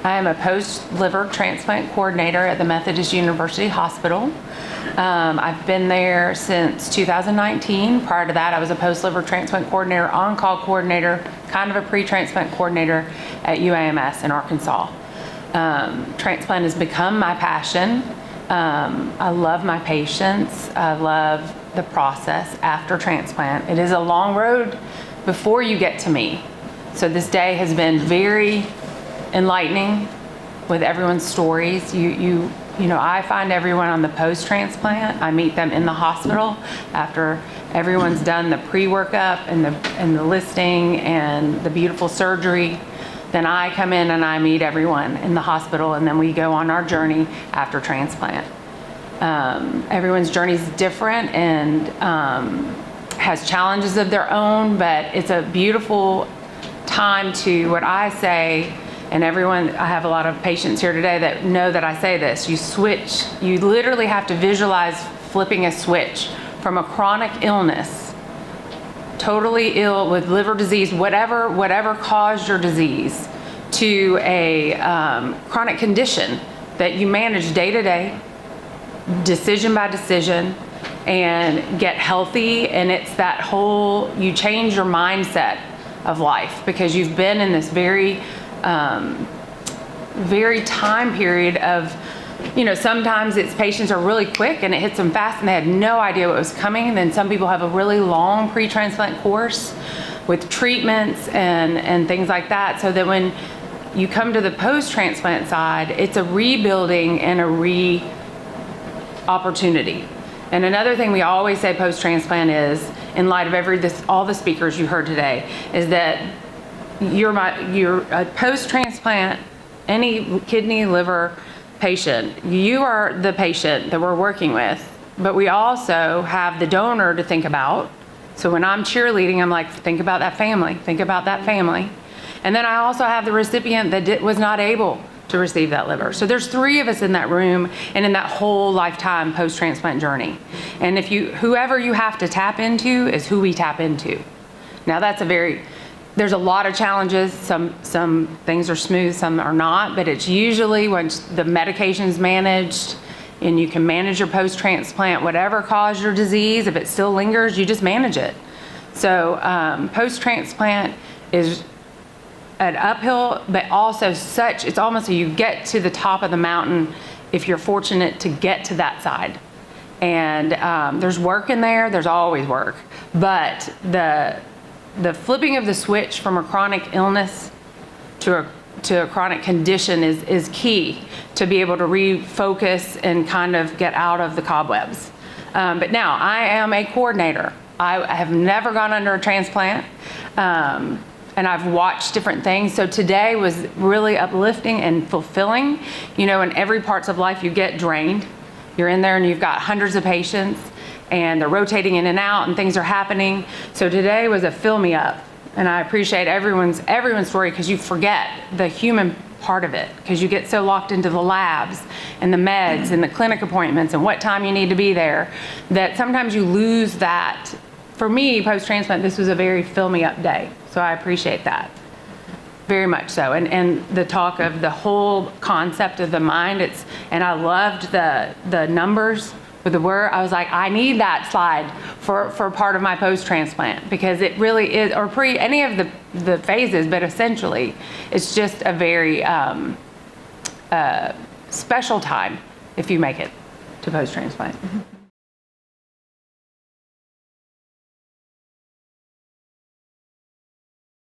I am a post-liver transplant coordinator at the Methodist University Hospital. I've been there since 2019. Prior to that, I was a post-liver transplant coordinator, on-call coordinator, kind of a pre-transplant coordinator at UAMS in Arkansas. Transplant has become my passion. I love my patients. I love the process after transplant. It is a long road before you get to me. So this day has been very enlightening with everyone's stories. You know, I find everyone on the post-transplant. I meet them in the hospital after everyone's done the pre-workup and the listing and the beautiful surgery. Then I come in and I meet everyone in the hospital, and then we go on our journey after transplant. Everyone's journey is different and has challenges of their own, but it's a beautiful time to, what I say, and everyone, I have a lot of patients here today that know that I say this, you literally have to visualize flipping a switch from a chronic illness, totally ill with liver disease, whatever caused your disease, to a chronic condition that you manage day to day, decision by decision, and get healthy. And it's that whole, you change your mindset of life because you've been in this very time period of, you know, sometimes it's patients are really quick and it hits them fast and they had no idea what was coming. And then some people have a really long pre-transplant course with treatments and things like that, so that when you come to the post-transplant side, it's a rebuilding and a opportunity. And another thing we always say post-transplant is, in light of all the speakers you heard today, is that you're a post-transplant, any kidney, liver patient, you are the patient that we're working with, but we also have the donor to think about. So when I'm cheerleading, I'm like, think about that family, think about that family. And then I also have the recipient that was not able to receive that liver. So there's 3 of us in that room and in that whole lifetime post-transplant journey. And whoever you have to tap into is who we tap into. Now there's a lot of challenges. Some things are smooth, some are not, but it's usually once the medication's managed and you can manage your post-transplant, whatever caused your disease, if it still lingers, you just manage it. So post-transplant is an uphill, but also it's almost you get to the top of the mountain if you're fortunate to get to that side. And there's work in there, there's always work, but the flipping of the switch from a chronic illness to a chronic condition is key to be able to refocus and kind of get out of the cobwebs. But now I am a coordinator. I have never gone under a transplant, and I've watched different things. So today was really uplifting and fulfilling. You know, in every parts of life you get drained. You're in there and you've got hundreds of patients and they're rotating in and out and things are happening. So today was a fill me up, and I appreciate everyone's story, because you forget the human part of it, because you get so locked into the labs and the meds and the clinic appointments and what time you need to be there, that sometimes you lose that. For me, post-transplant, this was a very fill me up day. So I appreciate that very much so. And the talk of the whole concept of the mind, and I loved the numbers with the word. I was like, I need that slide for part of my post-transplant, because it really is, or pre any of the phases, but essentially it's just a very special time if you make it to post-transplant.